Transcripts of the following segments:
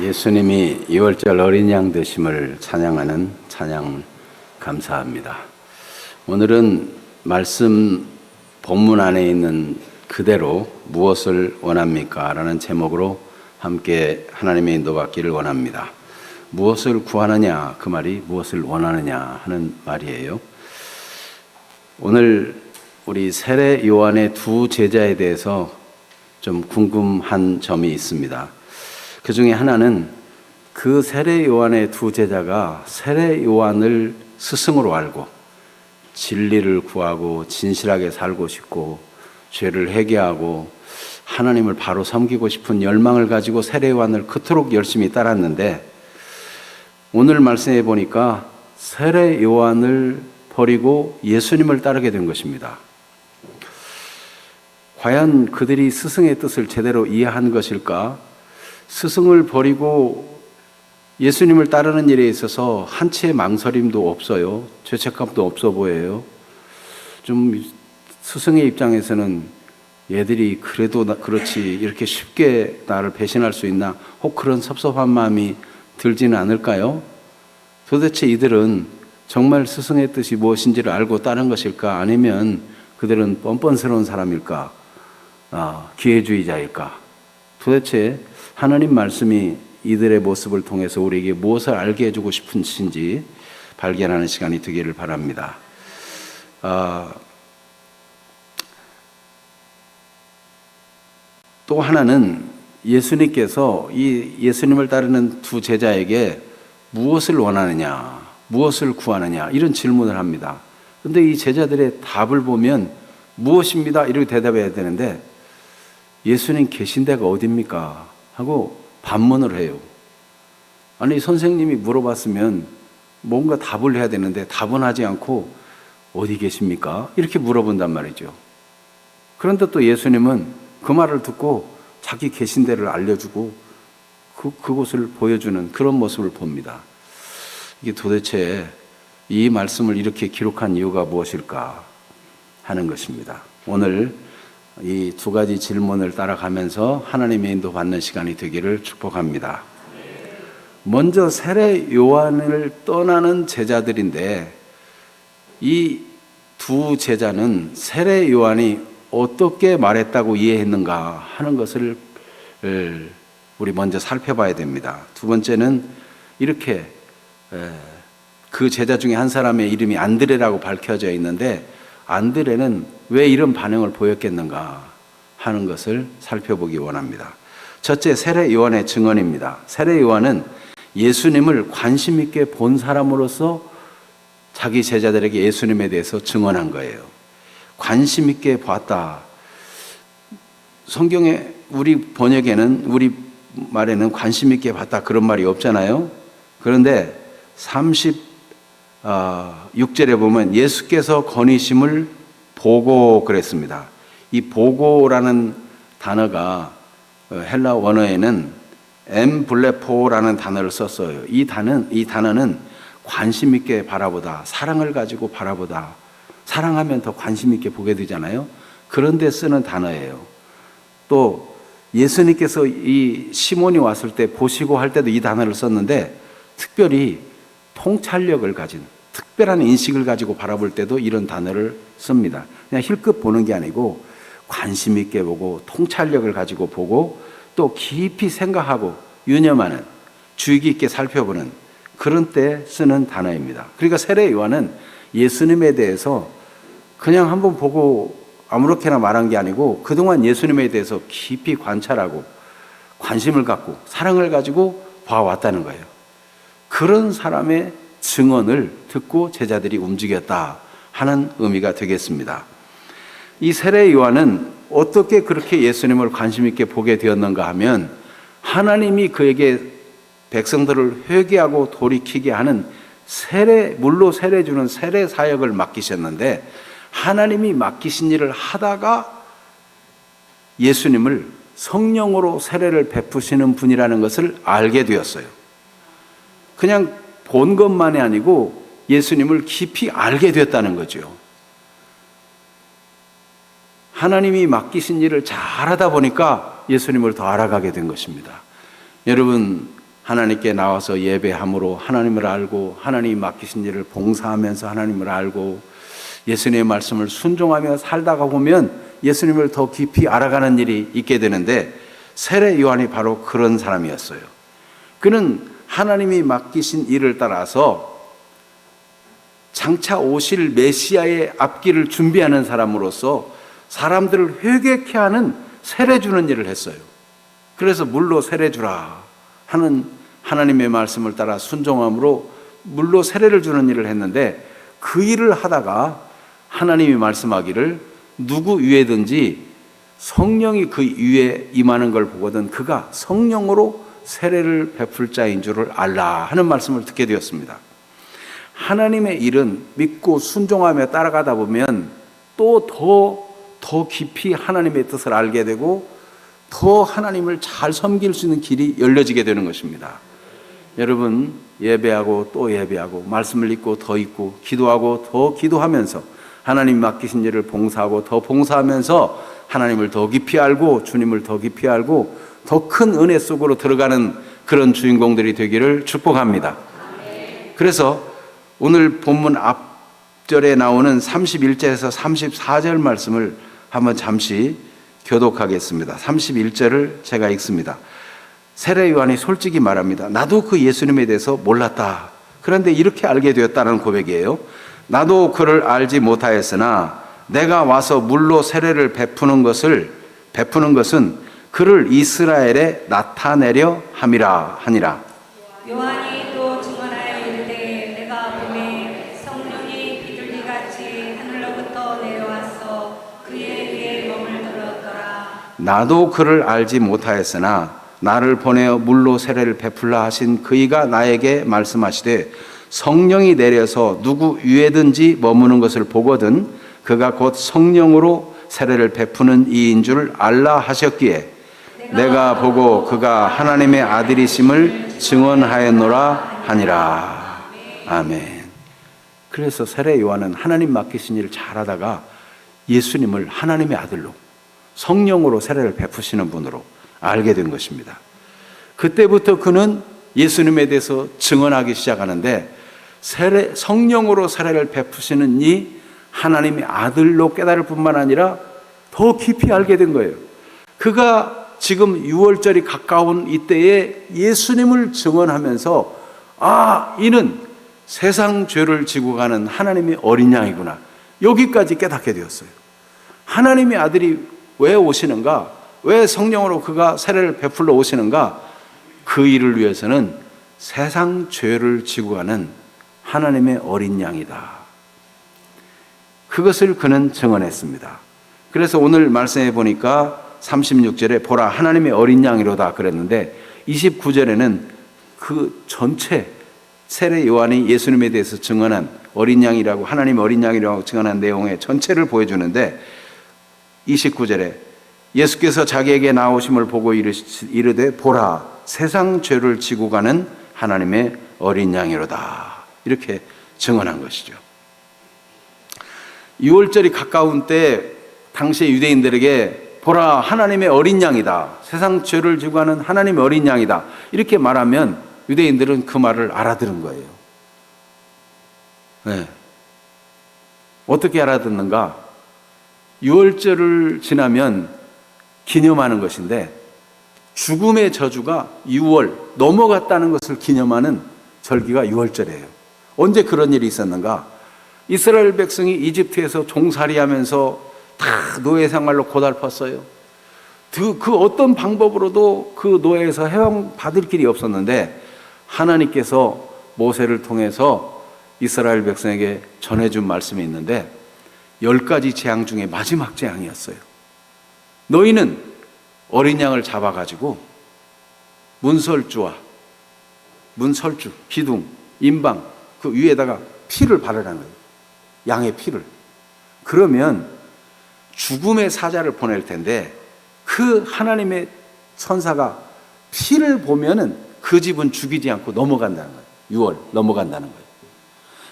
예수님이 2월절 어린 양 되심을 찬양하는 찬양 감사합니다. 오늘은 말씀 본문 안에 있는 그대로 무엇을 원합니까? 라는 제목으로 함께 하나님의 인도받기를 원합니다. 무엇을 구하느냐, 그 말이 무엇을 원하느냐 하는 말이에요. 오늘 우리 세례 요한의 두 제자에 대해서 좀 궁금한 점이 있습니다. 그 중에 하나는 그 세례 요한의 두 제자가 세례 요한을 스승으로 알고 진리를 구하고 진실하게 살고 싶고 죄를 회개하고 하나님을 바로 섬기고 싶은 열망을 가지고 세례 요한을 그토록 열심히 따랐는데, 오늘 말씀해 보니까 세례 요한을 버리고 예수님을 따르게 된 것입니다. 과연 그들이 스승의 뜻을 제대로 이해한 것일까? 스승을 버리고 예수님을 따르는 일에 있어서 한치의 망설임도 없어요. 죄책감도 없어 보여요. 좀 스승의 입장에서는 얘들이 그래도 그렇지 이렇게 쉽게 나를 배신할 수 있나? 혹 그런 섭섭한 마음이 들지는 않을까요? 도대체 이들은 정말 스승의 뜻이 무엇인지를 알고 따른 것일까? 아니면 그들은 뻔뻔스러운 사람일까? 기회주의자일까? 도대체 하나님 말씀이 이들의 모습을 통해서 우리에게 무엇을 알게 해주고 싶으신지 발견하는 시간이 되기를 바랍니다. 또 하나는 예수님께서 이 예수님을 따르는 두 제자에게 무엇을 원하느냐, 무엇을 구하느냐 이런 질문을 합니다. 그런데 이 제자들의 답을 보면 무엇입니다 이렇게 대답해야 되는데, 예수님 계신 데가 어딥니까? 하고 반문을 해요. 아니, 선생님이 물어봤으면 뭔가 답을 해야 되는데 답은 하지 않고 어디 계십니까? 이렇게 물어본단 말이죠. 그런데 또 예수님은 그 말을 듣고 자기 계신 데를 알려주고 그곳을 보여주는 그런 모습을 봅니다. 이게 도대체 이 말씀을 이렇게 기록한 이유가 무엇일까 하는 것입니다. 오늘 이 두 가지 질문을 따라가면서 하나님의 인도 받는 시간이 되기를 축복합니다. 먼저 세례 요한을 떠나는 제자들인데, 이 두 제자는 세례 요한이 어떻게 말했다고 이해했는가 하는 것을 우리 먼저 살펴봐야 됩니다. 두 번째는 이렇게 그 제자 중에 한 사람의 이름이 안드레라고 밝혀져 있는데, 안드레는 왜 이런 반응을 보였겠는가 하는 것을 살펴보기 원합니다. 첫째, 세례 요한의 증언입니다. 세례 요한은 예수님을 관심 있게 본 사람으로서 자기 제자들에게 예수님에 대해서 증언한 거예요. 관심 있게 봤다. 성경에 우리 번역에는, 우리 말에는 관심 있게 봤다 그런 말이 없잖아요. 그런데 36절에 보면 예수께서 거니심을 보고 그랬습니다. 이 보고라는 단어가 헬라 원어에는 엠블레포라는 단어를 썼어요. 이 단어는 관심 있게 바라보다, 사랑을 가지고 바라보다, 사랑하면 더 관심 있게 보게 되잖아요. 그런데 쓰는 단어예요. 또 예수님께서 이 시몬이 왔을 때 보시고 할 때도 이 단어를 썼는데, 특별히 통찰력을 가진, 특별한 인식을 가지고 바라볼 때도 이런 단어를 씁니다. 그냥 힐끗 보는 게 아니고 관심 있게 보고 통찰력을 가지고 보고 또 깊이 생각하고 유념하는, 주의 깊게 살펴보는 그런 때 쓰는 단어입니다. 그러니까 세례 요한은 예수님에 대해서 그냥 한번 보고 아무렇게나 말한 게 아니고 그동안 예수님에 대해서 깊이 관찰하고 관심을 갖고 사랑을 가지고 봐왔다는 거예요. 그런 사람의 증언을 듣고 제자들이 움직였다 하는 의미가 되겠습니다. 이 세례 요한은 어떻게 그렇게 예수님을 관심 있게 보게 되었는가 하면, 하나님이 그에게 백성들을 회개하고 돌이키게 하는 물로 세례 주는 세례 사역을 맡기셨는데, 하나님이 맡기신 일을 하다가 예수님을 성령으로 세례를 베푸시는 분이라는 것을 알게 되었어요. 그냥 본 것만이 아니고 예수님을 깊이 알게 됐다는 거죠. 하나님이 맡기신 일을 잘하다 보니까 예수님을 더 알아가게 된 것입니다. 여러분, 하나님께 나와서 예배함으로 하나님을 알고 하나님이 맡기신 일을 봉사하면서 하나님을 알고 예수님의 말씀을 순종하며 살다가 보면 예수님을 더 깊이 알아가는 일이 있게 되는데, 세례 요한이 바로 그런 사람이었어요. 그는 하나님이 맡기신 일을 따라서 장차 오실 메시아의 앞길을 준비하는 사람으로서 사람들을 회개케 하는 세례 주는 일을 했어요. 그래서 물로 세례 주라 하는 하나님의 말씀을 따라 순종함으로 물로 세례를 주는 일을 했는데, 그 일을 하다가 하나님이 말씀하기를 누구 위에든지 성령이 그 위에 임하는 걸 보거든 그가 성령으로 세례를 베풀 자인 줄을 알라 하는 말씀을 듣게 되었습니다. 하나님의 일은 믿고 순종하며 따라가다 보면 또 더 깊이 하나님의 뜻을 알게 되고 더 하나님을 잘 섬길 수 있는 길이 열려지게 되는 것입니다. 여러분, 예배하고 또 예배하고 말씀을 읽고 더 읽고 기도하고 더 기도하면서 하나님 맡기신 일을 봉사하고 더 봉사하면서 하나님을 더 깊이 알고 주님을 더 깊이 알고 더 큰 은혜 속으로 들어가는 그런 주인공들이 되기를 축복합니다. 그래서 오늘 본문 앞절에 나오는 31절에서 34절 말씀을 한번 잠시 교독하겠습니다. 31절을 제가 읽습니다. 세례 요한이 솔직히 말합니다. 나도 그 예수님에 대해서 몰랐다. 그런데 이렇게 알게 되었다는 고백이에요. 나도 그를 알지 못하였으나 내가 와서 물로 세례를 베푸는 것은 그를 이스라엘에 나타내려 함이라 하니라. 요한이 또 증언하여 이르되 내가 보매 성령이 비둘기같이 하늘로부터 내려와서 그의 위에 머물더라. 나도 그를 알지 못하였으나 나를 보내어 물로 세례를 베풀라 하신 그이가 나에게 말씀하시되 성령이 내려서 누구 위에든지 머무는 것을 보거든 그가 곧 성령으로 세례를 베푸는 이인 줄 알라 하셨기에 내가 보고 그가 하나님의 아들이심을 증언하였노라 하니라. 아멘. 그래서 세례 요한은 하나님 맡기신 일을 잘하다가 예수님을 하나님의 아들로 성령으로 세례를 베푸시는 분으로 알게 된 것입니다. 그때부터 그는 예수님에 대해서 증언하기 시작하는데, 성령으로 세례를 베푸시는 이 하나님의 아들로 깨달을 뿐만 아니라 더 깊이 알게 된 거예요. 그가 지금 6월절이 가까운 이때에 예수님을 증언하면서 이는 세상 죄를 지고 가는 하나님의 어린 양이구나, 여기까지 깨닫게 되었어요. 하나님의 아들이 왜 오시는가? 왜 성령으로 그가 세례를 베풀러 오시는가? 그 일을 위해서는 세상 죄를 지고 가는 하나님의 어린 양이다. 그것을 그는 증언했습니다. 그래서 오늘 말씀해 보니까 36절에 보라 하나님의 어린 양이로다 그랬는데, 29절에는 그 전체 세례 요한이 예수님에 대해서 증언한 어린 양이라고, 하나님 어린 양이라고 증언한 내용의 전체를 보여주는데, 29절에 예수께서 자기에게 나오심을 보고 이르되 보라 세상 죄를 지고 가는 하나님의 어린 양이로다, 이렇게 증언한 것이죠. 6월절이 가까운 때 당시의 유대인들에게 보라 하나님의 어린 양이다, 세상 죄를 지고 가는 하나님의 어린 양이다, 이렇게 말하면 유대인들은 그 말을 알아들은 거예요. 네. 어떻게 알아듣는가? 6월절을 지나면 기념하는 것인데, 죽음의 저주가 6월 넘어갔다는 것을 기념하는 절기가 6월절이에요. 언제 그런 일이 있었는가? 이스라엘 백성이 이집트에서 종살이하면서 다 노예 생활로 고달팠어요. 그 어떤 방법으로도 그 노예에서 해방받을 길이 없었는데, 하나님께서 모세를 통해서 이스라엘 백성에게 전해준 말씀이 있는데, 10가지 재앙 중에 마지막 재앙이었어요. 너희는 어린 양을 잡아가지고 문설주, 기둥, 임방 그 위에다가 피를 바르라는 거예요. 양의 피를. 그러면 죽음의 사자를 보낼 텐데 그 하나님의 천사가 피를 보면은 그 집은 죽이지 않고 넘어간다는 거예요. 6월 넘어간다는 거예요.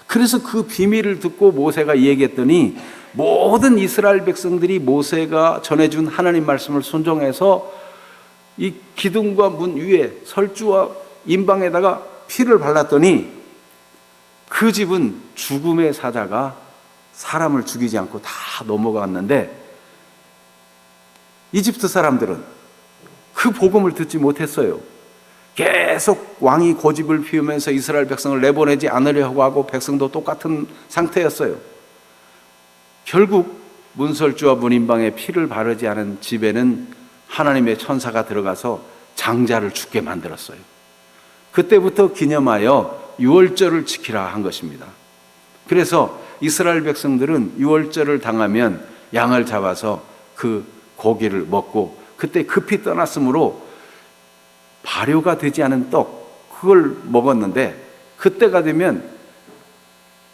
그래서 그 비밀을 듣고 모세가 얘기했더니 모든 이스라엘 백성들이 모세가 전해준 하나님 말씀을 순종해서 이 기둥과 문 위에 설주와 임방에다가 피를 발랐더니 그 집은 죽음의 사자가 사람을 죽이지 않고 다 넘어갔는데 이집트 사람들은 그 복음을 듣지 못했어요. 계속 왕이 고집을 피우면서 이스라엘 백성을 내보내지 않으려고 하고 백성도 똑같은 상태였어요. 결국 문설주와 문인방에 피를 바르지 않은 집에는 하나님의 천사가 들어가서 장자를 죽게 만들었어요. 그때부터 기념하여 유월절을 지키라 한 것입니다. 그래서 이스라엘 백성들은 유월절을 당하면 양을 잡아서 그 고기를 먹고 그때 급히 떠났으므로 발효가 되지 않은 떡, 그걸 먹었는데 그때가 되면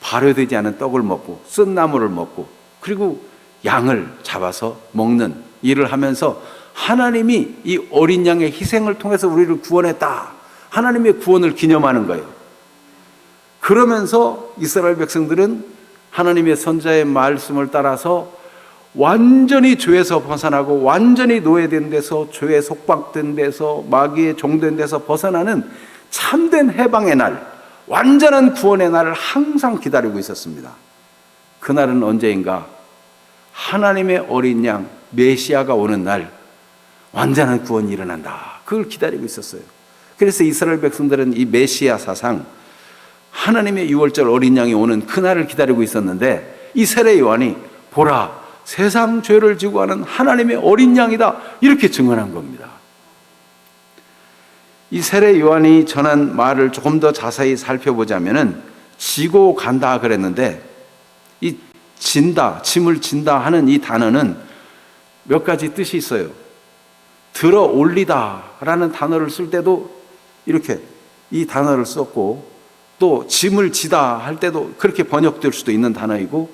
발효되지 않은 떡을 먹고 쓴 나물을 먹고 그리고 양을 잡아서 먹는 일을 하면서 하나님이 이 어린 양의 희생을 통해서 우리를 구원했다, 하나님의 구원을 기념하는 거예요. 그러면서 이스라엘 백성들은 하나님의 선자의 말씀을 따라서 완전히 죄에서 벗어나고 완전히 노예된 데서, 죄에 속박된 데서, 마귀의 종된 데서 벗어나는 참된 해방의 날, 완전한 구원의 날을 항상 기다리고 있었습니다. 그날은 언제인가? 하나님의 어린 양 메시아가 오는 날 완전한 구원이 일어난다, 그걸 기다리고 있었어요. 그래서 이스라엘 백성들은 이 메시아 사상, 하나님의 유월절 어린 양이 오는 그날을 기다리고 있었는데 이 세례 요한이 보라, 세상 죄를 지고 가는 하나님의 어린 양이다, 이렇게 증언한 겁니다. 이 세례 요한이 전한 말을 조금 더 자세히 살펴보자면은 지고 간다 그랬는데 이 진다, 짐을 진다 하는 이 단어는 몇 가지 뜻이 있어요. 들어 올리다 라는 단어를 쓸 때도 이렇게 이 단어를 썼고, 또 짐을 지다 할 때도 그렇게 번역될 수도 있는 단어이고,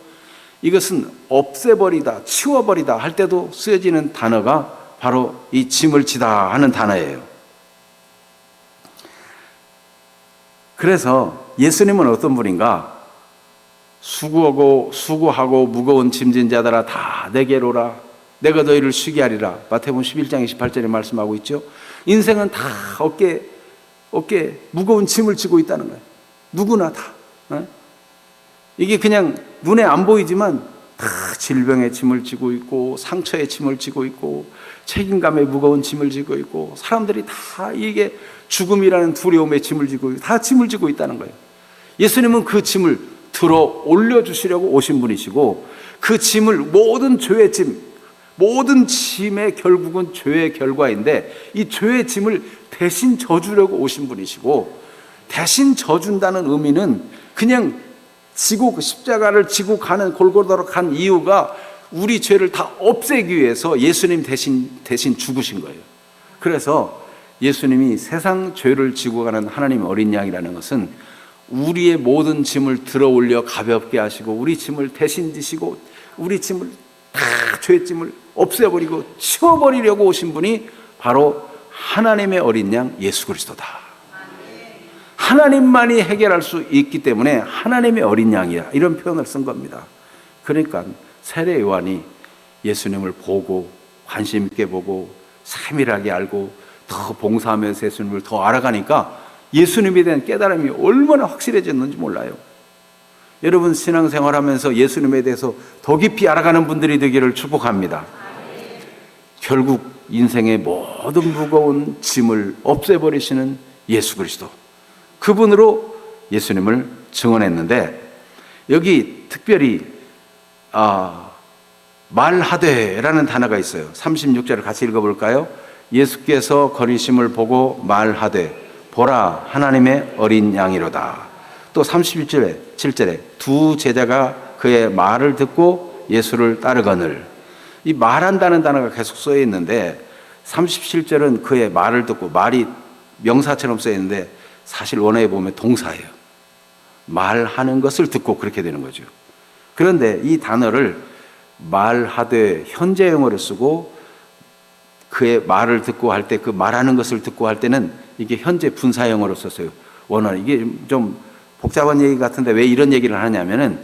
이것은 없애버리다, 치워버리다 할 때도 쓰여지는 단어가 바로 이 짐을 지다 하는 단어예요. 그래서 예수님은 어떤 분인가? 수고하고 무거운 짐진 자들아 다 내게로 오라, 내가 너희를 쉬게 하리라. 마태복음 11장 28절에 말씀하고 있죠. 인생은 다 어깨에 무거운 짐을 지고 있다는 거예요. 누구나 다. 이게 그냥 눈에 안 보이지만 다 질병의 짐을 지고 있고, 상처의 짐을 지고 있고, 책임감의 무거운 짐을 지고 있고, 사람들이 다 이게 죽음이라는 두려움의 짐을 지고 있고, 다 짐을 지고 있다는 거예요. 예수님은 그 짐을 들어 올려주시려고 오신 분이시고, 그 짐을, 모든 죄의 짐, 모든 짐의 결국은 죄의 결과인데 이 죄의 짐을 대신 져주려고 오신 분이시고, 대신 져준다는 의미는 그냥 지고, 십자가를 지고 가는, 골고다로 간 이유가 우리 죄를 다 없애기 위해서 예수님 대신 죽으신 거예요. 그래서 예수님이 세상 죄를 지고 가는 하나님 어린 양이라는 것은 우리의 모든 짐을 들어 올려 가볍게 하시고, 우리 짐을 대신 지시고, 우리 짐을 다 죄의 짐을 없애버리고 치워버리려고 오신 분이 바로 하나님의 어린 양 예수 그리스도다. 하나님만이 해결할 수 있기 때문에 하나님의 어린 양이야, 이런 표현을 쓴 겁니다. 그러니까 세례 요한이 예수님을 보고 관심 있게 보고 세밀하게 알고 더 봉사하면서 예수님을 더 알아가니까 예수님에 대한 깨달음이 얼마나 확실해졌는지 몰라요. 여러분 신앙생활하면서 예수님에 대해서 더 깊이 알아가는 분들이 되기를 축복합니다. 결국 인생의 모든 무거운 짐을 없애버리시는 예수 그리스도, 그분으로 예수님을 증언했는데, 여기 특별히 말하되라는 단어가 있어요. 36절을 같이 읽어볼까요? 예수께서 거리심을 보고 말하되 보라 하나님의 어린 양이로다. 또 37절에 두 제자가 그의 말을 듣고 예수를 따르거늘. 이 말한다는 단어가 계속 써 있는데 37절은 그의 말을 듣고, 말이 명사처럼 써 있는데 사실 원어에 보면 동사예요. 말하는 것을 듣고 그렇게 되는 거죠. 그런데 이 단어를 말하되 현재형으로 쓰고, 그의 말을 듣고 할 때, 그 말하는 것을 듣고 할 때는 이게 현재 분사형으로 썼어요. 원어는 이게 좀 복잡한 얘기 같은데 왜 이런 얘기를 하냐면은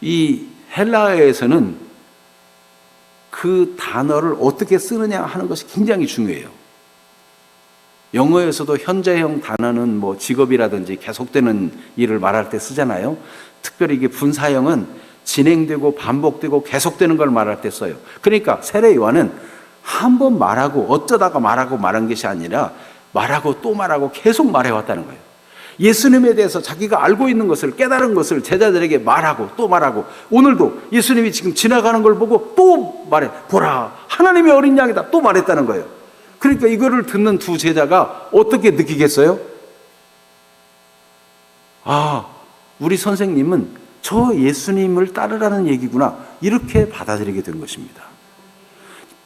이 헬라어에서는 그 단어를 어떻게 쓰느냐 하는 것이 굉장히 중요해요. 영어에서도 현재형 단어는 뭐 직업이라든지 계속되는 일을 말할 때 쓰잖아요. 특별히 이게 분사형은 진행되고 반복되고 계속되는 걸 말할 때 써요. 그러니까 세례 요한은 한 번 말하고 어쩌다가 말하고 말한 것이 아니라 말하고 또 말하고 계속 말해왔다는 거예요. 예수님에 대해서 자기가 알고 있는 것을, 깨달은 것을 제자들에게 말하고 또 말하고, 오늘도 예수님이 지금 지나가는 걸 보고 또 말해. 보라, 하나님의 어린 양이다. 또 말했다는 거예요. 그러니까 이거를 듣는 두 제자가 어떻게 느끼겠어요? 아, 우리 선생님은 저 예수님을 따르라는 얘기구나, 이렇게 받아들이게 된 것입니다.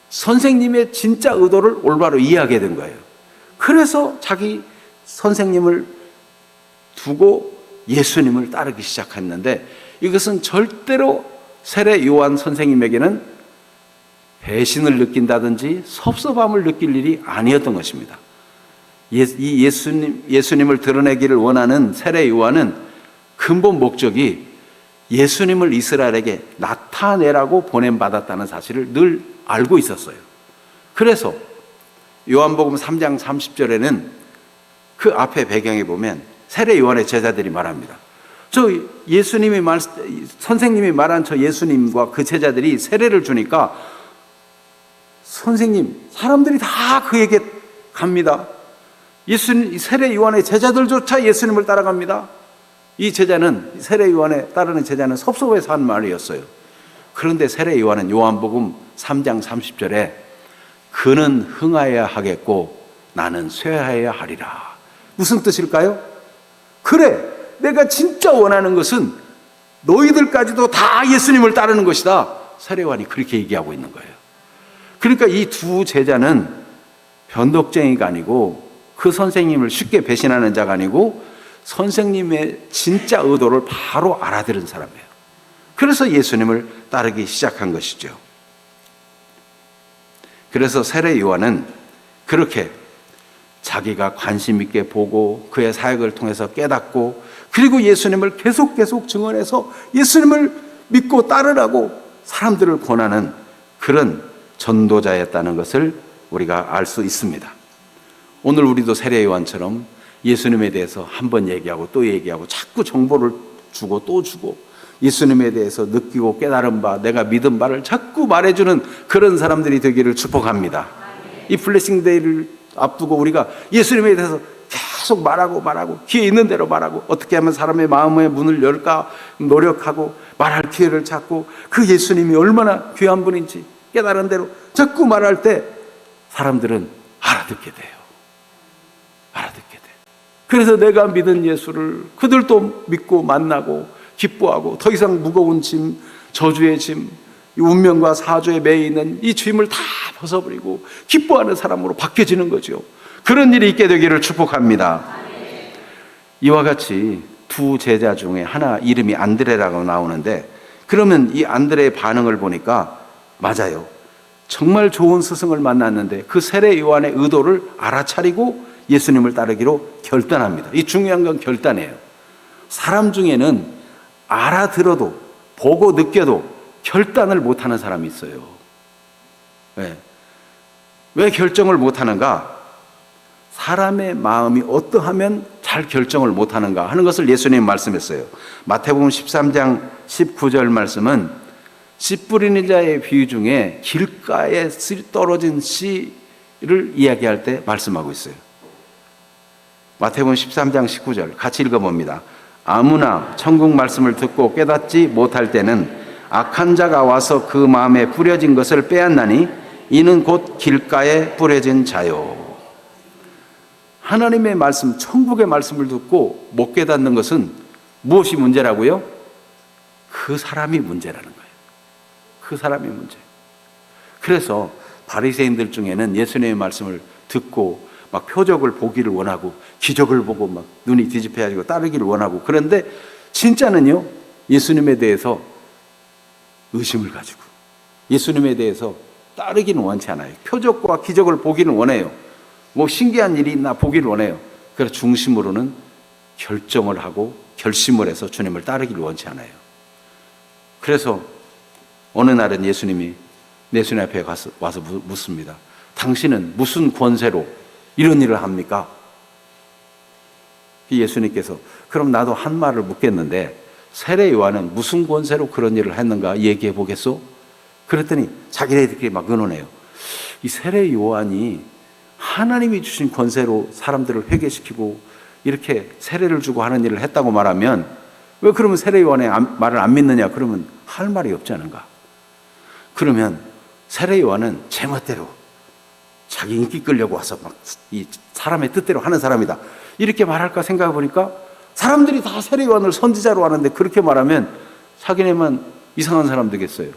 선생님의 진짜 의도를 올바로 이해하게 된 거예요. 그래서 자기 선생님을 두고 예수님을 따르기 시작했는데, 이것은 절대로 세례 요한 선생님에게는 배신을 느낀다든지 섭섭함을 느낄 일이 아니었던 것입니다. 이 예수님을 드러내기를 원하는 세례 요한은 근본 목적이 예수님을 이스라엘에게 나타내라고 보냄받았다는 사실을 늘 알고 있었어요. 그래서 요한복음 3장 30절에는 그 앞에 배경에 보면 세례 요한의 제자들이 말합니다. 저 선생님이 말한 저 예수님과 그 제자들이 세례를 주니까 선생님, 사람들이 다 그에게 갑니다. 세례 요한의 제자들조차 예수님을 따라갑니다. 이 제자는, 세례 요한에 따르는 제자는 섭섭해서 한 말이었어요. 그런데 세례 요한은 요한복음 3장 30절에 그는 흥하여야 하겠고 나는 쇠하여야 하리라. 무슨 뜻일까요? 그래, 내가 진짜 원하는 것은 너희들까지도 다 예수님을 따르는 것이다. 세례 요한이 그렇게 얘기하고 있는 거예요. 그러니까 이 두 제자는 변덕쟁이가 아니고, 그 선생님을 쉽게 배신하는 자가 아니고, 선생님의 진짜 의도를 바로 알아들은 사람이에요. 그래서 예수님을 따르기 시작한 것이죠. 그래서 세례 요한은 그렇게 자기가 관심 있게 보고 그의 사역을 통해서 깨닫고, 그리고 예수님을 계속 증언해서 예수님을 믿고 따르라고 사람들을 권하는 그런 전도자였다는 것을 우리가 알 수 있습니다. 오늘 우리도 세례 요한처럼 예수님에 대해서 한 번 얘기하고 또 얘기하고 자꾸 정보를 주고 또 주고, 예수님에 대해서 느끼고 깨달은 바, 내가 믿은 바를 자꾸 말해주는 그런 사람들이 되기를 축복합니다. 이 블레싱 데이를 앞두고 우리가 예수님에 대해서 계속 말하고 기회 있는 대로 말하고, 어떻게 하면 사람의 마음의 문을 열까 노력하고 말할 기회를 찾고, 그 예수님이 얼마나 귀한 분인지 깨달은 대로 자꾸 말할 때 사람들은 알아듣게 돼요. 알아듣게 돼. 그래서 내가 믿은 예수를 그들도 믿고 만나고 기뻐하고, 더 이상 무거운 짐, 저주의 짐, 이 운명과 사주에 매여 있는 이 짐을 다 벗어버리고 기뻐하는 사람으로 바뀌어지는 거죠. 그런 일이 있게 되기를 축복합니다. 이와 같이 두 제자 중에 하나 이름이 안드레라고 나오는데, 그러면 이 안드레의 반응을 보니까 맞아요. 정말 좋은 스승을 만났는데 그 세례 요한의 의도를 알아차리고 예수님을 따르기로 결단합니다. 이 중요한 건 결단이에요. 사람 중에는 알아들어도 보고 느껴도 결단을 못하는 사람이 있어요. 왜 결정을 못하는가? 사람의 마음이 어떠하면 잘 결정을 못하는가 하는 것을 예수님이 말씀했어요. 마태복음 13장 19절 말씀은 씨 뿌리는 자의 비유 중에 길가에 떨어진 씨를 이야기할 때 말씀하고 있어요. 마태복음 13장 19절 같이 읽어봅니다. 아무나 천국 말씀을 듣고 깨닫지 못할 때는 악한 자가 와서 그 마음에 뿌려진 것을 빼앗나니 이는 곧 길가에 뿌려진 자요. 하나님의 말씀, 천국의 말씀을 듣고 못 깨닫는 것은 무엇이 문제라고요? 그 사람이 문제라는 거예요. 그 사람이 문제. 그래서 바리새인들 중에는 예수님의 말씀을 듣고 막 표적을 보기를 원하고 기적을 보고 막 눈이 뒤집혀가지고 따르기를 원하고, 그런데 진짜는요, 예수님에 대해서 의심을 가지고 예수님에 대해서 따르기는 원치 않아요. 표적과 기적을 보기는 원해요. 뭐 신기한 일이 있나 보기를 원해요. 그래서 중심으로는 결정을 하고 결심을 해서 주님을 따르기를 원치 않아요. 그래서 어느 날은 예수님이 예수님 앞에 와서 묻습니다. 당신은 무슨 권세로 이런 일을 합니까? 예수님께서 그럼 나도 한 말을 묻겠는데 세례 요한은 무슨 권세로 그런 일을 했는가 얘기해 보겠소? 그랬더니 자기네들끼리 막 의논해요. 이 세례 요한이 하나님이 주신 권세로 사람들을 회개시키고 이렇게 세례를 주고 하는 일을 했다고 말하면 왜 그러면 세례 요한의 말을 안 믿느냐? 그러면 할 말이 없지 않은가? 그러면 세례 요한은 제멋대로 자기 인기 끌려고 와서 막 이 사람의 뜻대로 하는 사람이다. 이렇게 말할까 생각해 보니까 사람들이 다 세례 요한을 선지자로 하는데 그렇게 말하면 자기네만 이상한 사람 되겠어요.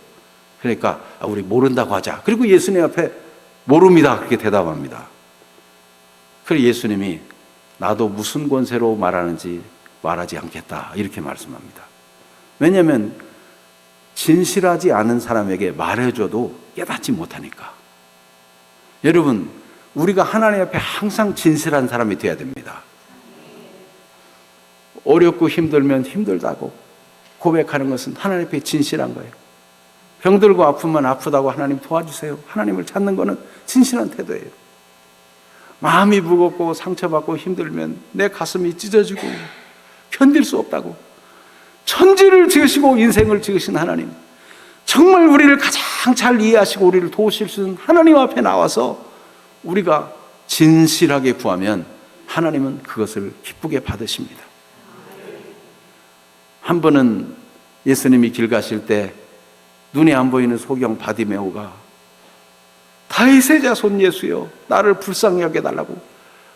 그러니까 우리 모른다고 하자. 그리고 예수님 앞에 모릅니다. 그렇게 대답합니다. 그래서 예수님이 나도 무슨 권세로 말하는지 말하지 않겠다. 이렇게 말씀합니다. 왜냐하면 진실하지 않은 사람에게 말해줘도 깨닫지 못하니까. 여러분, 우리가 하나님 앞에 항상 진실한 사람이 되어야 됩니다. 어렵고 힘들면 힘들다고 고백하는 것은 하나님 앞에 진실한 거예요. 병들고 아프면 아프다고 하나님 도와주세요. 하나님을 찾는 것은 진실한 태도예요. 마음이 무겁고 상처받고 힘들면 내 가슴이 찢어지고 견딜 수 없다고. 천지를 지으시고 인생을 지으신 하나님, 정말 우리를 가장 잘 이해하시고 우리를 도우실 수 있는 하나님 앞에 나와서 우리가 진실하게 구하면 하나님은 그것을 기쁘게 받으십니다. 한 번은 예수님이 길 가실 때 눈에 안 보이는 소경 바디메오가 다윗의 자손 예수여 나를 불쌍히 여겨달라고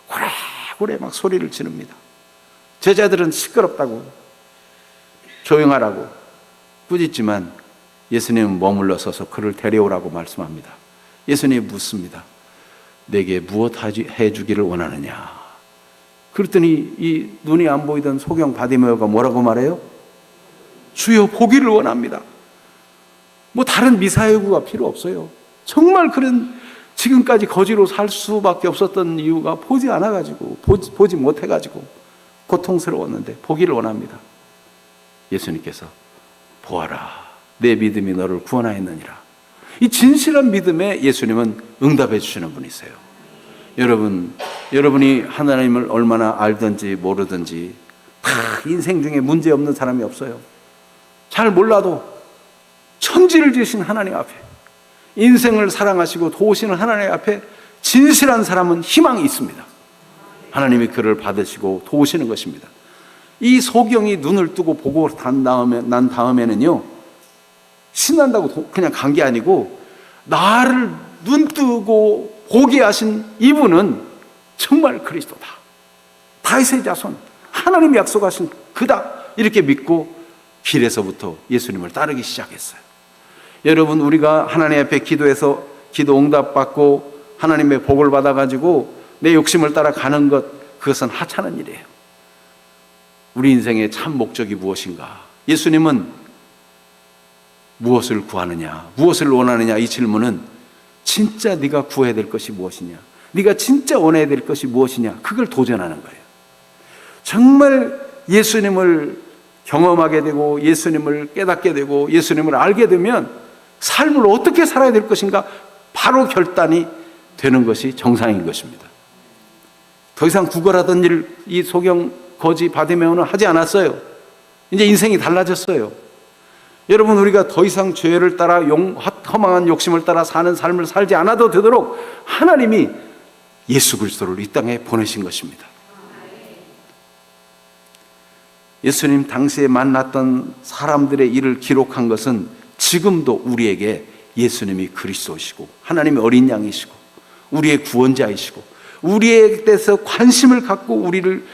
고래고래 막 소리를 지릅니다. 제자들은 시끄럽다고 조용하라고 꾸짖지만 예수님은 머물러 서서 그를 데려오라고 말씀합니다. 예수님이 묻습니다. 내게 무엇 해주기를 원하느냐? 그랬더니 이 눈이 안 보이던 소경 바디메오가 뭐라고 말해요? 주여 보기를 원합니다. 뭐 다른 미사여구가 필요 없어요. 정말 그런 지금까지 거지로 살 수밖에 없었던 이유가 보지 않아가지고 보지 못해가지고 고통스러웠는데 보기를 원합니다. 예수님께서 보아라 내 믿음이 너를 구원하였느니라. 이 진실한 믿음에 예수님은 응답해 주시는 분이세요. 여러분이 하나님을 얼마나 알든지 모르든지 다 인생 중에 문제 없는 사람이 없어요. 잘 몰라도 천지를 지으신 하나님 앞에 인생을 사랑하시고 도우시는 하나님 앞에 진실한 사람은 희망이 있습니다. 하나님이 그를 받으시고 도우시는 것입니다. 이 소경이 눈을 뜨고 보고 난 다음에는요 신난다고 그냥 간 게 아니고 나를 눈 뜨고 보게 하신 이분은 정말 그리스도다. 다윗의 자손 하나님이 약속하신 그다. 이렇게 믿고 길에서부터 예수님을 따르기 시작했어요. 여러분 우리가 하나님 앞에 기도해서 기도 응답받고 하나님의 복을 받아가지고 내 욕심을 따라 가는 것 그것은 하찮은 일이에요. 우리 인생의 참 목적이 무엇인가? 예수님은 무엇을 구하느냐, 무엇을 원하느냐 이 질문은 진짜 네가 구해야 될 것이 무엇이냐, 네가 진짜 원해야 될 것이 무엇이냐 그걸 도전하는 거예요. 정말 예수님을 경험하게 되고 예수님을 깨닫게 되고 예수님을 알게 되면 삶을 어떻게 살아야 될 것인가 바로 결단이 되는 것이 정상인 것입니다. 더 이상 구걸하던 일 이 소경 거지 바디메오는 하지 않았어요. 이제 인생이 달라졌어요. 여러분 우리가 더 이상 죄를 따라 허망한 욕심을 따라 사는 삶을 살지 않아도 되도록 하나님이 예수 그리스도를 이 땅에 보내신 것입니다. 예수님 당시에 만났던 사람들의 일을 기록한 것은 지금도 우리에게 예수님이 그리스도시고 하나님의 어린 양이시고 우리의 구원자이시고 우리에 대해서 관심을 갖고 우리를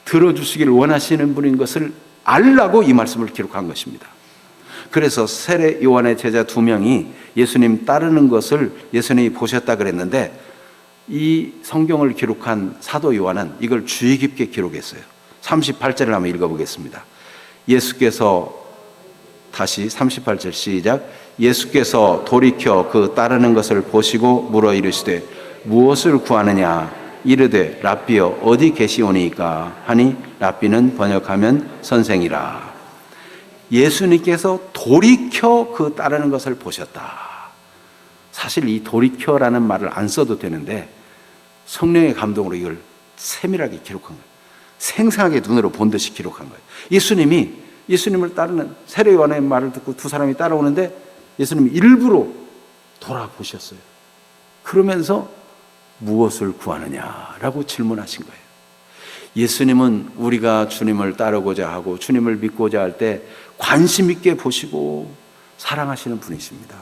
들어주시기를 원하시는 분인 것을 알라고 이 말씀을 기록한 것입니다. 그래서 세례 요한의 제자 2명이 예수님 따르는 것을 예수님이 보셨다 그랬는데 이 성경을 기록한 사도 요한은 이걸 주의 깊게 기록했어요. 38절을 한번 읽어보겠습니다. 예수께서 다시 38절 시작. 예수께서 돌이켜 그 따르는 것을 보시고 물어 이르시되 무엇을 구하느냐 이르되 랍비여 어디 계시오니까 하니 랍비는 번역하면 선생이라. 예수님께서 돌이켜 그 따르는 것을 보셨다. 사실 이 돌이켜라는 말을 안 써도 되는데 성령의 감동으로 이걸 세밀하게 기록한 거예요. 생생하게 눈으로 본 듯이 기록한 거예요. 예수님을 따르는 세례 요한의 말을 듣고 두 사람이 따라오는데 예수님이 일부러 돌아보셨어요. 그러면서 무엇을 구하느냐라고 질문하신 거예요. 예수님은 우리가 주님을 따르고자 하고 주님을 믿고자 할 때 관심 있게 보시고 사랑하시는 분이십니다.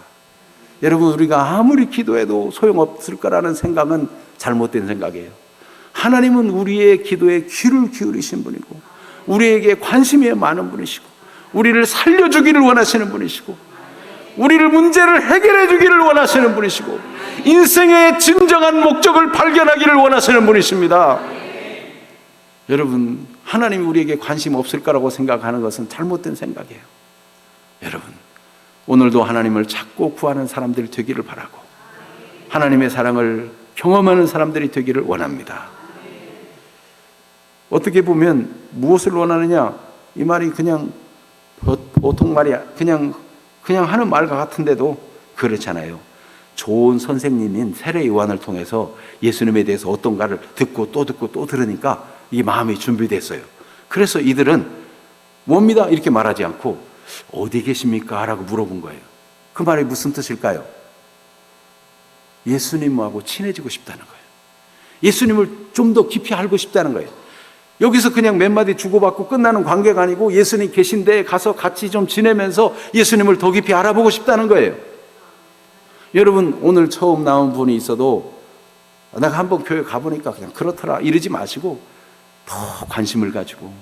여러분, 우리가 아무리 기도해도 소용없을 거라는 생각은 잘못된 생각이에요. 하나님은 우리의 기도에 귀를 기울이신 분이고 우리에게 관심이 많은 분이시고 우리를 살려주기를 원하시는 분이시고 우리를 문제를 해결해 주기를 원하시는 분이시고 인생의 진정한 목적을 발견하기를 원하시는 분이십니다. 여러분, 하나님이 우리에게 관심 없을 거라고 생각하는 것은 잘못된 생각이에요. 여러분, 오늘도 하나님을 찾고 구하는 사람들이 되기를 바라고 하나님의 사랑을 경험하는 사람들이 되기를 원합니다. 어떻게 보면 무엇을 원하느냐, 이 말이 그냥 보통 말이야. 그냥 하는 말 같은데도 그렇잖아요. 좋은 선생님인 세례 요한을 통해서 예수님에 대해서 어떤가를 듣고 또 들으니까 이 마음이 준비됐어요. 그래서 이들은 뭡니다 이렇게 말하지 않고 어디 계십니까? 라고 물어본 거예요. 그 말이 무슨 뜻일까요? 예수님하고 친해지고 싶다는 거예요. 예수님을 좀 더 깊이 알고 싶다는 거예요. 여기서 그냥 몇 마디 주고받고 끝나는 관계가 아니고 예수님 계신 데에 가서 같이 좀 지내면서 예수님을 더 깊이 알아보고 싶다는 거예요. 여러분, 오늘 처음 나온 분이 있어도 내가 한번 교회 가보니까 그냥 그렇더라 이러지 마시고 더 관심을 가지고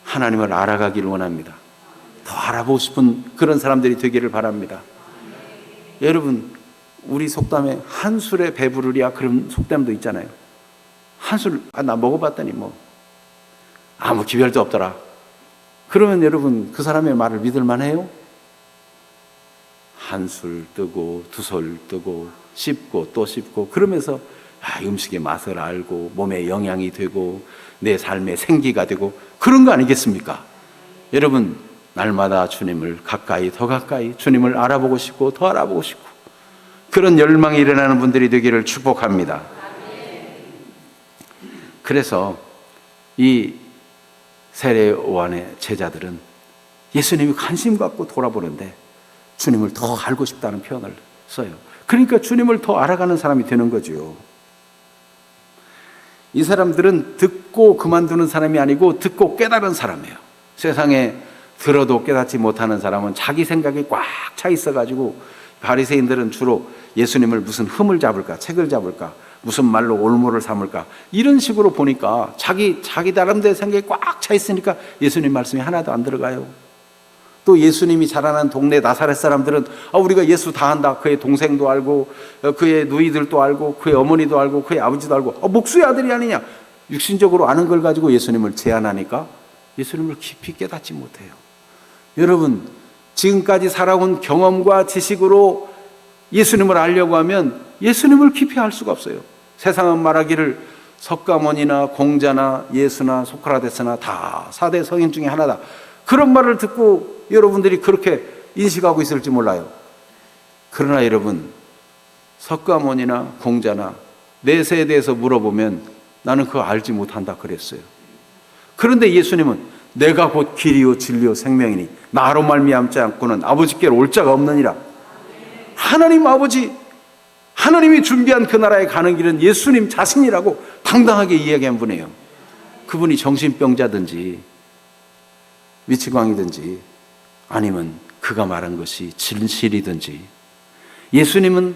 하나님을 알아가기를 원합니다. 더 알아보고 싶은 그런 사람들이 되기를 바랍니다. 여러분, 우리 속담에 한술에 배부르랴 그런 속담도 있잖아요. 한술, 나 먹어봤더니 아무 기별도 없더라. 그러면 여러분, 그 사람의 말을 믿을 만해요? 한술 뜨고 두술 뜨고 씹고 또 씹고 그러면서 음식의 맛을 알고 몸에 영양이 되고 내 삶의 생기가 되고 그런 거 아니겠습니까? 여러분, 날마다 주님을 가까이 더 가까이 주님을 알아보고 싶고 더 알아보고 싶고 그런 열망이 일어나는 분들이 되기를 축복합니다. 그래서 이 세례 요한의 제자들은 예수님이 관심 갖고 돌아보는데 주님을 더 알고 싶다는 표현을 써요. 그러니까 주님을 더 알아가는 사람이 되는 거죠. 이 사람들은 듣고 그만두는 사람이 아니고 듣고 깨달은 사람이에요. 세상에 들어도 깨닫지 못하는 사람은 자기 생각이 꽉 차 있어가지고 바리새인들은 주로 예수님을 무슨 흠을 잡을까, 책을 잡을까, 무슨 말로 올무를 삼을까 이런 식으로 보니까 자기 나름대로 생각이 꽉 차 있으니까 예수님 말씀이 하나도 안 들어가요. 또 예수님이 자라난 동네 나사렛 사람들은 우리가 예수 다 안다. 그의 동생도 알고 그의 누이들도 알고 그의 어머니도 알고 그의 아버지도 알고 목수의 아들이 아니냐. 육신적으로 아는 걸 가지고 예수님을 제안하니까 예수님을 깊이 깨닫지 못해요. 여러분, 지금까지 살아온 경험과 지식으로 예수님을 알려고 하면 예수님을 깊이 알 수가 없어요. 세상은 말하기를 석가모니나 공자나 예수나 소크라테스나 다 4대 성인 중에 하나다. 그런 말을 듣고 여러분들이 그렇게 인식하고 있을지 몰라요. 그러나 여러분, 석가모니나 공자나 내세에 대해서 물어보면 나는 그거 알지 못한다 그랬어요. 그런데 예수님은 내가 곧 길이요 진리요 생명이니 나로 말미암지 않고는 아버지께로 올 자가 없느니라. 하나님 아버지, 하나님이 준비한 그 나라에 가는 길은 예수님 자신이라고 당당하게 이야기한 분이에요. 그분이 정신병자든지 미치광이든지 아니면 그가 말한 것이 진실이든지, 예수님은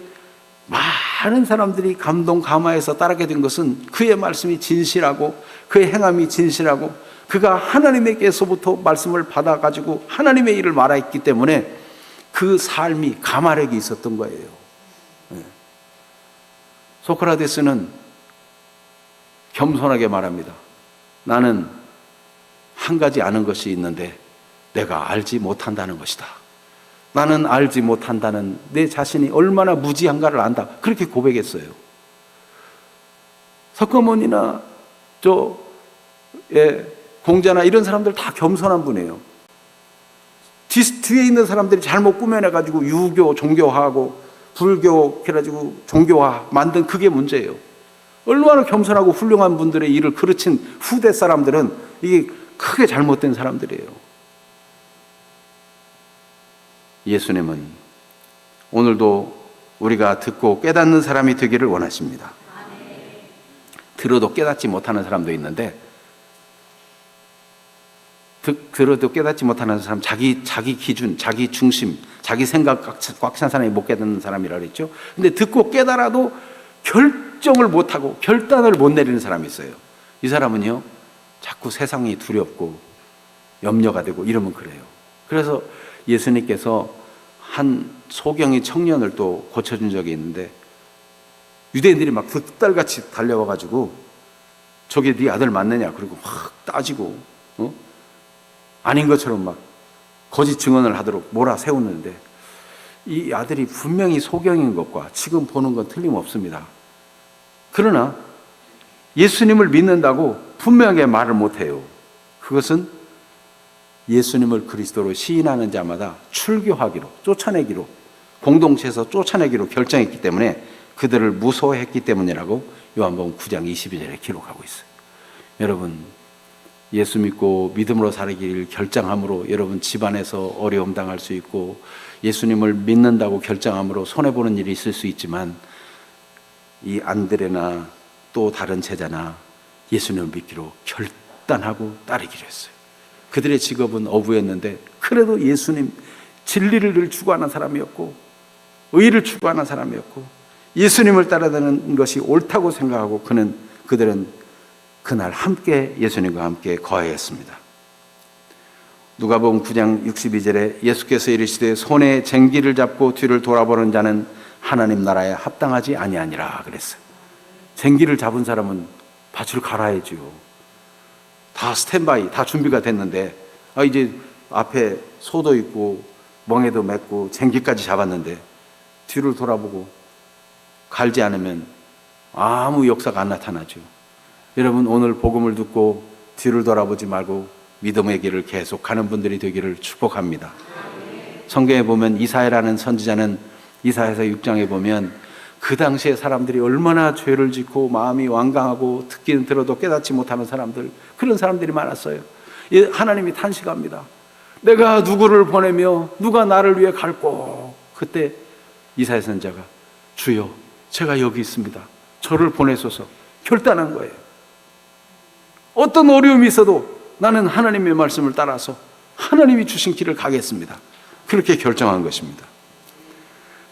많은 사람들이 감동 감화해서 따르게 된 것은 그의 말씀이 진실하고 그의 행함이 진실하고 그가 하나님에게서부터 말씀을 받아가지고 하나님의 일을 말했기 때문에 그 삶이 가마력이 있었던 거예요. 소크라테스는 겸손하게 말합니다. 나는 한 가지 아는 것이 있는데 내가 알지 못한다는 것이다. 나는 알지 못한다는 내 자신이 얼마나 무지한가를 안다. 그렇게 고백했어요. 석가모니나 공자나 이런 사람들 다 겸손한 분이에요. 뒤에 있는 사람들이 잘못 꾸며내가지고 유교 종교화하고 불교 해가지고 종교화 만든 그게 문제예요. 얼마나 겸손하고 훌륭한 분들의 일을 그르친 후대 사람들은 이게 크게 잘못된 사람들이에요. 예수님은 오늘도 우리가 듣고 깨닫는 사람이 되기를 원하십니다. 들어도 깨닫지 못하는 사람도 있는데, 들어도 깨닫지 못하는 사람, 자기 기준, 자기 중심, 자기 생각 꽉 찬 사람이 못 깨닫는 사람이라 그랬죠. 근데 듣고 깨달아도 결정을 못하고 결단을 못 내리는 사람이 있어요. 이 사람은요, 자꾸 세상이 두렵고 염려가 되고 이러면 그래요. 그래서 예수님께서 한 소경이 청년을 또 고쳐준 적이 있는데, 유대인들이 막 득달같이 달려와가지고 저게 네 아들 맞느냐, 그리고 막 따지고 아닌 것처럼 막 거짓 증언을 하도록 몰아세우는데, 이 아들이 분명히 소경인 것과 지금 보는 건 틀림없습니다. 그러나 예수님을 믿는다고 분명하게 말을 못해요. 그것은 예수님을 그리스도로 시인하는 자마다 출교하기로, 쫓아내기로, 공동체에서 쫓아내기로 결정했기 때문에 그들을 무소했기 때문이라고 요한복음 9장 22절에 기록하고 있어요. 여러분, 예수 믿고 믿음으로 살기를 결정함으로 여러분 집안에서 어려움 당할 수 있고, 예수님을 믿는다고 결정함으로 손해보는 일이 있을 수 있지만, 이 안드레나 또 다른 제자나 예수님을 믿기로 결단하고 따르기로 했어요. 그들의 직업은 어부였는데 그래도 예수님 진리를 추구하는 사람이었고 의를 추구하는 사람이었고 예수님을 따라다니는 것이 옳다고 생각하고 그들은 그날 함께 예수님과 함께 거하였습니다. 누가복음 9장 62절에 예수께서 이르시되 손에 쟁기를 잡고 뒤를 돌아보는 자는 하나님 나라에 합당하지 아니하니라 그랬어요. 쟁기를 잡은 사람은 밭을 갈아야지요. 다 스탠바이, 다 준비가 됐는데 이제 앞에 소도 있고 멍에도 맺고 쟁기까지 잡았는데 뒤를 돌아보고 갈지 않으면 아무 역사가 안 나타나죠. 여러분, 오늘 복음을 듣고 뒤를 돌아보지 말고 믿음의 길을 계속 가는 분들이 되기를 축복합니다. 성경에 보면 이사야라는 선지자는 이사야서 6장에 보면 그 당시에 사람들이 얼마나 죄를 짓고 마음이 완강하고 듣기는 들어도 깨닫지 못하는 사람들, 그런 사람들이 많았어요. 하나님이 탄식합니다. 내가 누구를 보내며 누가 나를 위해 갈꼬. 그때 이사야 선지자가 주여 제가 여기 있습니다. 저를 보내소서 결단한 거예요. 어떤 어려움이 있어도 나는 하나님의 말씀을 따라서 하나님이 주신 길을 가겠습니다. 그렇게 결정한 것입니다.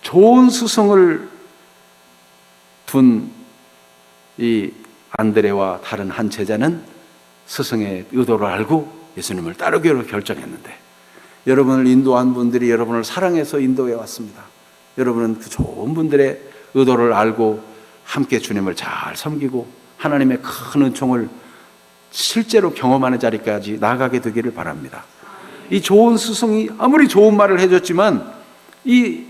좋은 수성을 둔 이 안드레와 다른 한 제자는 스승의 의도를 알고 예수님을 따르기로 결정했는데, 여러분을 인도한 분들이 여러분을 사랑해서 인도해 왔습니다. 여러분은 그 좋은 분들의 의도를 알고 함께 주님을 잘 섬기고 하나님의 큰 은총을 실제로 경험하는 자리까지 나아가게 되기를 바랍니다. 이 좋은 스승이 아무리 좋은 말을 해줬지만 이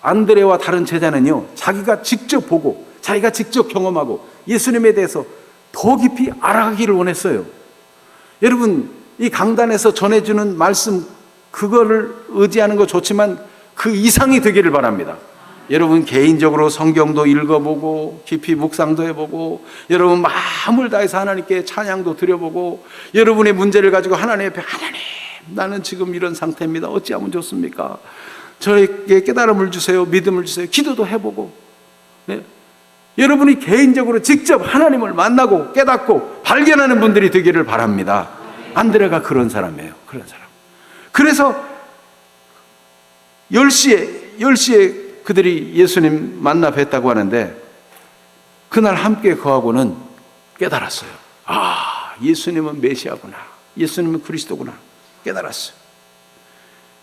안드레와 다른 제자는요, 자기가 직접 보고 자기가 직접 경험하고 예수님에 대해서 더 깊이 알아가기를 원했어요. 여러분, 이 강단에서 전해주는 말씀 그거를 의지하는 거 좋지만 그 이상이 되기를 바랍니다. 여러분 개인적으로 성경도 읽어보고 깊이 묵상도 해보고 여러분 마음을 다해서 하나님께 찬양도 드려보고 여러분의 문제를 가지고 하나님 앞에 하나님 나는 지금 이런 상태입니다. 어찌하면 좋습니까? 저에게 깨달음을 주세요. 믿음을 주세요. 기도도 해보고 여러분이 개인적으로 직접 하나님을 만나고 깨닫고 발견하는 분들이 되기를 바랍니다. 안드레가 그런 사람이에요. 그런 사람. 그래서 10시에 그들이 예수님 만나 뵀다고 하는데 그날 함께 거하고는 깨달았어요. 예수님은 메시아구나. 예수님은 그리스도구나. 깨달았어요.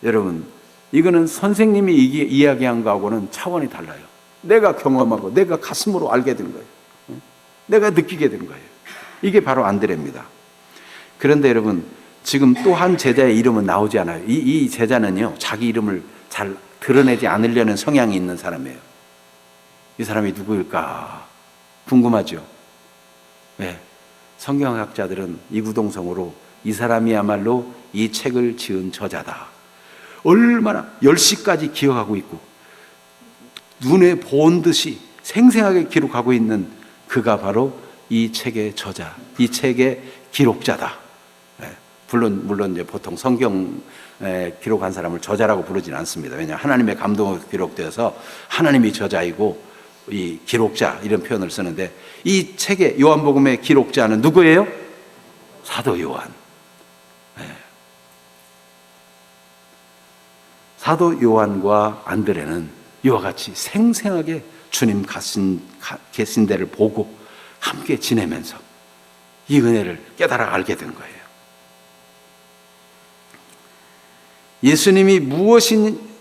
여러분, 이거는 선생님이 이야기한 거하고는 차원이 달라요. 내가 경험하고 내가 가슴으로 알게 된 거예요. 내가 느끼게 된 거예요. 이게 바로 안드레입니다. 그런데 여러분, 지금 또 한 제자의 이름은 나오지 않아요. 이 제자는요, 자기 이름을 잘 드러내지 않으려는 성향이 있는 사람이에요. 이 사람이 누구일까 궁금하죠? 네. 성경학자들은 이구동성으로 이 사람이야말로 이 책을 지은 저자다. 얼마나 10시까지 기억하고 있고 눈에 본 듯이 생생하게 기록하고 있는 그가 바로 이 책의 저자, 이 책의 기록자다. 물론 이제 보통 성경 기록한 사람을 저자라고 부르지는 않습니다. 왜냐하면 하나님의 감동으로 기록되어서 하나님이 저자이고 이 기록자 이런 표현을 쓰는데, 이 책의 요한복음의 기록자는 누구예요? 사도 요한. 사도 요한과 안드레는 이와 같이 생생하게 주님 계신 데를 보고 함께 지내면서 이 은혜를 깨달아 알게 된 거예요. 예수님이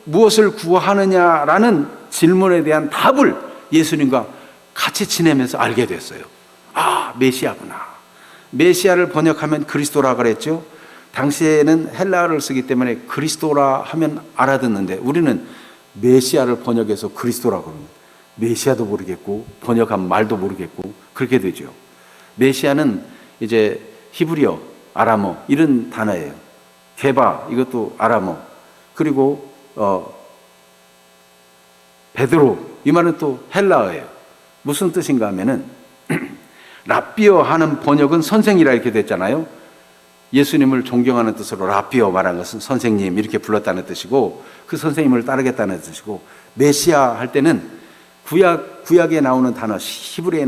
무엇을 구하느냐라는 질문에 대한 답을 예수님과 같이 지내면서 알게 됐어요. 아, 메시아구나. 메시아를 번역하면 그리스도라 그랬죠. 당시에는 헬라어를 쓰기 때문에 그리스도라 하면 알아듣는데, 우리는 메시아를 번역해서 그리스도라 그러면 메시아도 모르겠고 번역한 말도 모르겠고 그렇게 되죠. 메시아는 이제 히브리어, 아람어 이런 단어예요. 게바 이것도 아람어, 그리고 베드로 이 말은 또 헬라어예요. 무슨 뜻인가 하면은 라비어 하는 번역은 선생이라 이렇게 됐잖아요. 예수님을 존경하는 뜻으로 라비어 말한 것은 선생님 이렇게 불렀다는 뜻이고, 그 선생님을 따르겠다는 뜻이고, 메시아 할 때는 구약에 나오는 단어, 히브리어에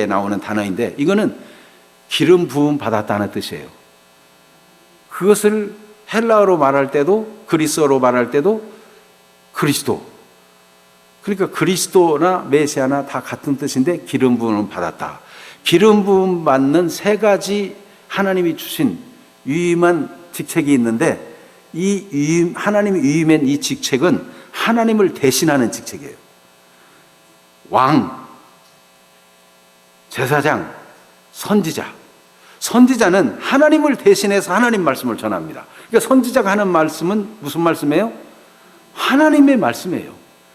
나오는 단어인데, 이거는 기름 부음 받았다는 뜻이에요. 그것을 헬라어로 말할 때도, 그리스어로 말할 때도 그리스도. 그러니까 그리스도나 메시아나 다 같은 뜻인데 기름 부음을 받았다. 기름 부음 받는 세 가지 하나님이 주신 유임한 직책이 있는데, 이 하나님이 유임한 이 직책은 하나님을 대신하는 직책이에요. 왕, 제사장, 선지자. 선지자는 하나님을 대신해서 하나님 말씀을 전합니다. 그러니까 선지자가 하는 말씀은 무슨 말씀이에요? 하나님의 말씀이에요.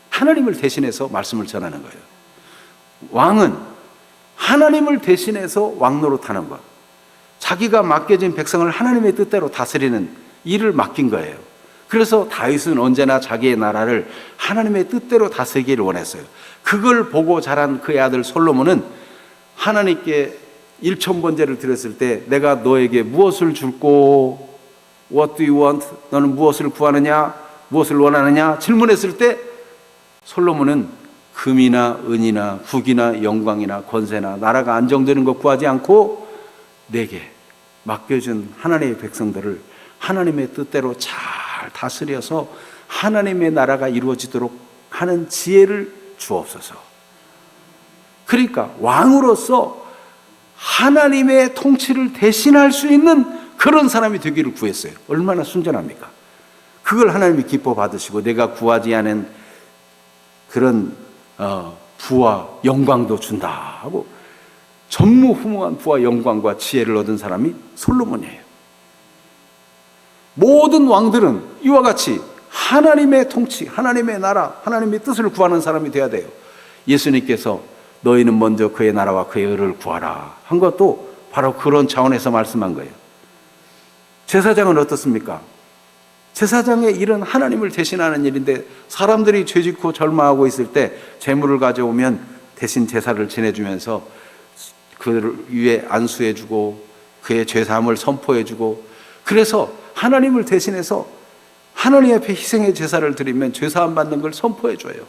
하나님을 대신해서 말씀을 전하는 거예요. 왕은 하나님을 대신해서 왕 노릇하는 것. 자기가 맡겨진 백성을 하나님의 뜻대로 다스리는 일을 맡긴 거예요. 그래서 다윗은 언제나 자기의 나라를 하나님의 뜻대로 다스리기를 원했어요. 그걸 보고 자란 그의 아들 솔로몬은 하나님께 일천번제를 드렸을 때 내가 너에게 무엇을 줄꼬? What do you want? 너는 무엇을 구하느냐? 무엇을 원하느냐? 질문했을 때 솔로몬은 금이나 은이나 국이나 영광이나 권세나 나라가 안정되는 것 구하지 않고 내게 맡겨준 하나님의 백성들을 하나님의 뜻대로 잘 다스려서 하나님의 나라가 이루어지도록 하는 지혜를 주옵소서. 그러니까 왕으로서 하나님의 통치를 대신할 수 있는 그런 사람이 되기를 구했어요. 얼마나 순전합니까? 그걸 하나님이 기뻐 받으시고 내가 구하지 않은 그런 부와 영광도 준다 하고 전무후무한 부와 영광과 지혜를 얻은 사람이 솔로몬이에요. 모든 왕들은 이와 같이 하나님의 통치, 하나님의 나라, 하나님의 뜻을 구하는 사람이 되어야 돼요. 예수님께서 너희는 먼저 그의 나라와 그의 의를 구하라 한 것도 바로 그런 차원에서 말씀한 거예요. 제사장은 어떻습니까? 제사장의 일은 하나님을 대신하는 일인데, 사람들이 죄짓고 절망하고 있을 때 제물을 가져오면 대신 제사를 지내주면서 그를 위해 안수해주고 그의 죄사함을 선포해주고, 그래서 하나님을 대신해서 하나님 앞에 희생의 제사를 드리면 죄사함 받는 걸 선포해줘요.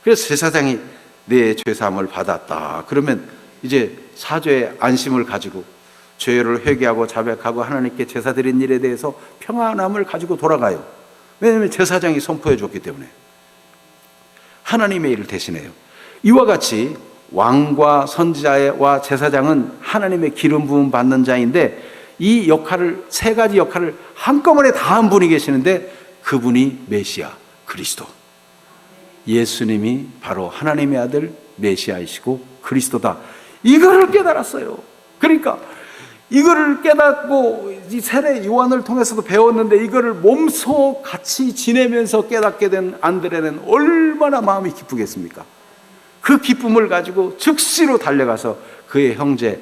그래서 제사장이 내 죄사함을 받았다 그러면 이제 사죄의 안심을 가지고 죄를 회개하고 자백하고 하나님께 제사 드린 일에 대해서 평안함을 가지고 돌아가요. 왜냐하면 제사장이 선포해 줬기 때문에. 하나님의 일을 대신해요. 이와 같이 왕과 선지자와 제사장은 하나님의 기름 부음 받는 자인데, 이 역할을, 세 가지 역할을 한꺼번에 다 한 분이 계시는데 그분이 메시아 그리스도, 예수님이 바로 하나님의 아들 메시아이시고 그리스도다. 이거를 깨달았어요. 그러니까 이거를 깨닫고 이 세례 요한을 통해서도 배웠는데, 이거를 몸소 같이 지내면서 깨닫게 된 안드레는 얼마나 마음이 기쁘겠습니까? 그 기쁨을 가지고 즉시로 달려가서 그의 형제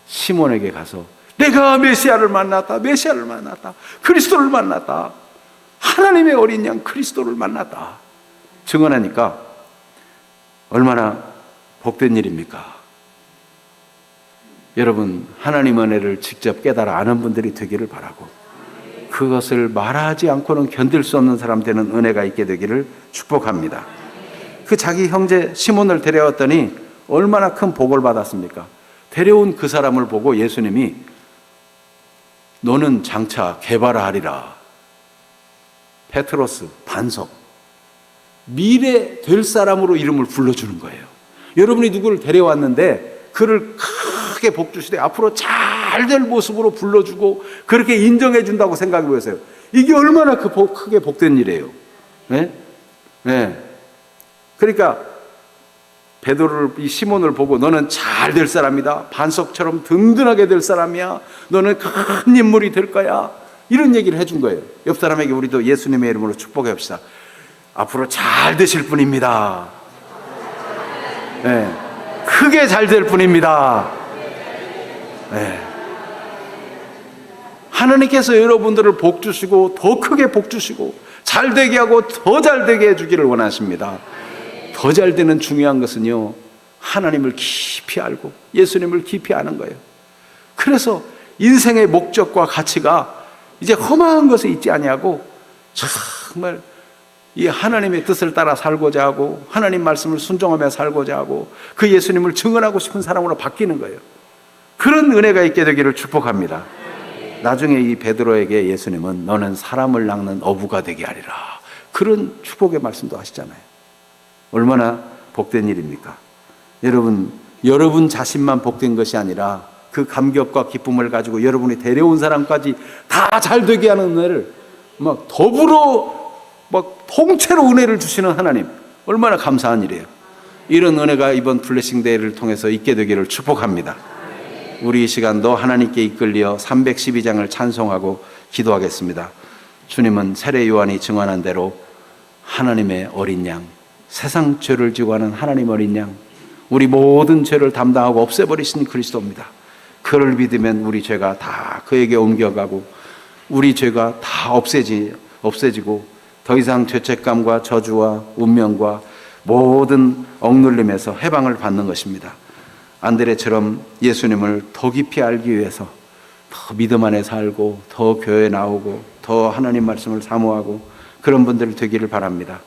시몬에게 가서 내가 메시아를 만났다, 메시아를 만났다, 그리스도를 만났다, 하나님의 어린 양 그리스도를 만났다 증언하니까 얼마나 복된 일입니까? 여러분, 하나님 은혜를 직접 깨달아 아는 분들이 되기를 바라고, 그것을 말하지 않고는 견딜 수 없는 사람 되는 은혜가 있게 되기를 축복합니다. 그 자기 형제 시몬을 데려왔더니 얼마나 큰 복을 받았습니까? 데려온 그 사람을 보고 예수님이 너는 장차 개발하리라. 페트로스, 반석, 미래 될 사람으로 이름을 불러주는 거예요. 여러분이 누구를 데려왔는데 그를 크게 복주시되 앞으로 잘 될 모습으로 불러주고 그렇게 인정해 준다고 생각해 보세요. 이게 얼마나 크게 복된 일이에요. 네? 네. 그러니까 베드로를, 이 시몬을 보고 너는 잘 될 사람이다. 반석처럼 든든하게 될 사람이야. 너는 큰 인물이 될 거야. 이런 얘기를 해준 거예요. 옆 사람에게 우리도 예수님의 이름으로 축복해 봅시다. 앞으로 잘 되실 분입니다. 네. 크게 잘 될 분입니다. 네. 하나님께서 여러분들을 복 주시고 더 크게 복 주시고 잘 되게 하고 더 잘 되게 해주기를 원하십니다. 더 잘 되는 중요한 것은요, 하나님을 깊이 알고 예수님을 깊이 아는 거예요. 그래서 인생의 목적과 가치가 이제 험한 것에 있지 아니하고 정말 이 하나님의 뜻을 따라 살고자 하고 하나님 말씀을 순종하며 살고자 하고 그 예수님을 증언하고 싶은 사람으로 바뀌는 거예요. 그런 은혜가 있게 되기를 축복합니다. 나중에 이 베드로에게 예수님은 너는 사람을 낚는 어부가 되게 하리라, 그런 축복의 말씀도 하시잖아요. 얼마나 복된 일입니까? 여러분 자신만 복된 것이 아니라 그 감격과 기쁨을 가지고 여러분이 데려온 사람까지 다 잘 되게 하는 은혜를 막 더불어 막 통째로 은혜를 주시는 하나님, 얼마나 감사한 일이에요. 이런 은혜가 이번 블레싱 데이를 통해서 있게 되기를 축복합니다. 우리 이 시간도 하나님께 이끌려 312장을 찬송하고 기도하겠습니다. 주님은 세례 요한이 증언한 대로 하나님의 어린 양, 세상 죄를 지고 하는 하나님 어린 양, 우리 모든 죄를 담당하고 없애버리신 그리스도입니다. 그를 믿으면 우리 죄가 다 그에게 옮겨가고 우리 죄가 다 없애지고 더 이상 죄책감과 저주와 운명과 모든 억눌림에서 해방을 받는 것입니다. 안드레처럼 예수님을 더 깊이 알기 위해서 더 믿음 안에 살고 더 교회에 나오고 더 하나님 말씀을 사모하고 그런 분들 되기를 바랍니다.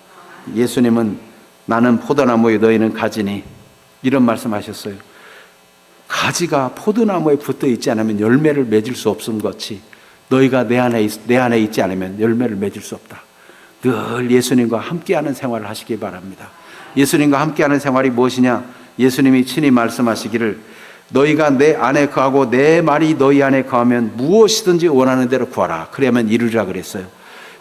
예수님은 나는 포도나무에 너희는 가지니, 이런 말씀하셨어요. 가지가 포도나무에 붙어 있지 않으면 열매를 맺을 수 없음 같이 너희가 내 안에 있지 않으면 열매를 맺을 수 없다. 늘 예수님과 함께하는 생활을 하시기 바랍니다. 예수님과 함께하는 생활이 무엇이냐? 예수님이 친히 말씀하시기를 너희가 내 안에 거하고 내 말이 너희 안에 거하면 무엇이든지 원하는 대로 구하라, 그러면 이루리라 그랬어요.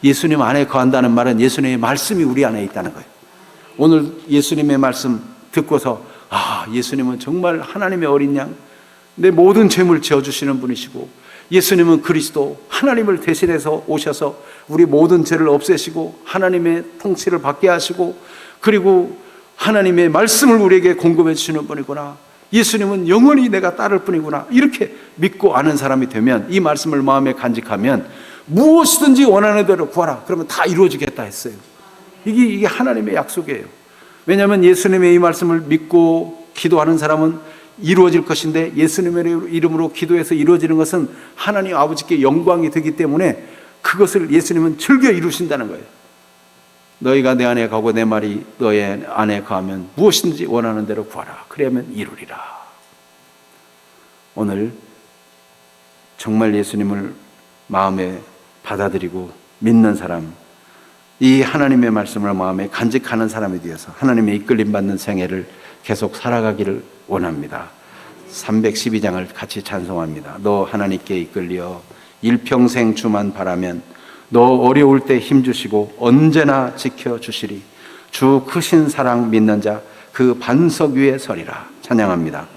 예수님 안에 거한다는 말은 예수님의 말씀이 우리 안에 있다는 거예요. 오늘 예수님의 말씀 듣고서 예수님은 정말 하나님의 어린 양, 내 모든 죄물 지어주시는 분이시고 예수님은 그리스도, 하나님을 대신해서 오셔서 우리 모든 죄를 없애시고 하나님의 통치를 받게 하시고 그리고 하나님의 말씀을 우리에게 공급해 주시는 분이구나, 예수님은 영원히 내가 따를 뿐이구나, 이렇게 믿고 아는 사람이 되면, 이 말씀을 마음에 간직하면 무엇이든지 원하는 대로 구하라, 그러면 다 이루어지겠다 했어요. 이게 하나님의 약속이에요. 왜냐하면 예수님의 이 말씀을 믿고 기도하는 사람은 이루어질 것인데, 예수님의 이름으로 기도해서 이루어지는 것은 하나님 아버지께 영광이 되기 때문에 그것을 예수님은 즐겨 이루신다는 거예요. 너희가 내 안에 가고 내 말이 너희 안에 가면 무엇이든지 원하는 대로 구하라, 그러면 이루리라. 오늘 정말 예수님을 마음에 받아들이고 믿는 사람, 이 하나님의 말씀을 마음에 간직하는 사람이 되어서 하나님의 이끌림 받는 생애를 계속 살아가기를 원합니다. 312장을 같이 찬송합니다. 너 하나님께 이끌려 일평생 주만 바라면 너 어려울 때 힘주시고 언제나 지켜주시리. 주 크신 사랑 믿는 자 그 반석 위에 서리라. 찬양합니다.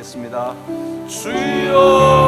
기도하겠습니다. 주여